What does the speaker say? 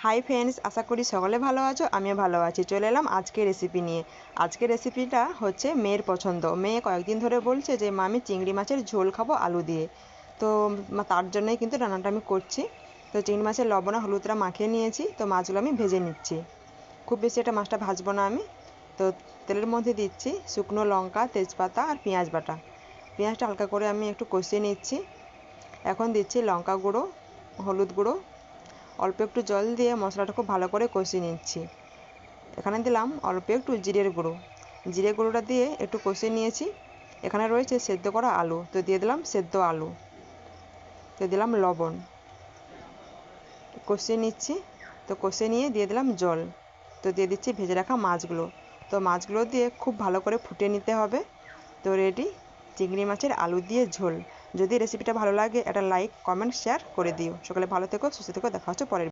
Hi friends, আশা করি সকলে ভালো আছো। আমিও ভালো আছি। চলে এলাম আজকের রেসিপি নিয়ে। আজকের রেসিপিটা হচ্ছে মেয়ের পছন্দ। মেয়ে কয়েকদিন ধরে বলছে যে মা, আমি চিংড়ি মাছের ঝোল খাবো আলু দিয়ে। তো তার জন্যই কিন্তু রান্নাটা আমি করছি। তো চিংড়ি মাছের লবণ আর হলুদটা মাখিয়ে নিয়েছি। তো মাছগুলো আমি ভেজে নিচ্ছি। খুব বেশি এটা মাছটা ভাজবো না আমি। তো তেলের মধ্যে দিচ্ছি শুকনো লঙ্কা, তেজপাতা আর পেঁয়াজ বাটা। পেঁয়াজটা হালকা করে আমি একটু কষিয়ে নিচ্ছি। এখন দিচ্ছি লঙ্কা গুঁড়ো, হলুদ গুঁড়ো, অল্প একটু জল দিয়ে মশলাটা খুব ভালো করে কষিয়ে নিচ্ছি। এখানে দিলাম অল্প একটু জিরের গুঁড়ো। জিরে গুঁড়োটা দিয়ে একটু কষিয়ে নিয়েছি। এখানে রয়েছে সেদ্ধ করা আলু, তো দিয়ে দিলাম সেদ্ধ আলু। তো দিলাম লবণ, কষিয়ে নিচ্ছি। তো কষিয়ে নিয়ে দিয়ে দিলাম জল। তো দিয়ে দিচ্ছি ভেজে রাখা মাছগুলো। তো মাছগুলো দিয়ে খুব ভালো করে ফুটিয়ে নিতে হবে। তো রেডি চিংড়ি মাছের আলু দিয়ে ঝোল। যদি রেসিপিটা ভালো লাগে একটা লাইক, কমেন্ট, শেয়ার করে দিও। সকালে ভালো থেকো, সুস্থ থেকো। দেখা হচ্ছে পরের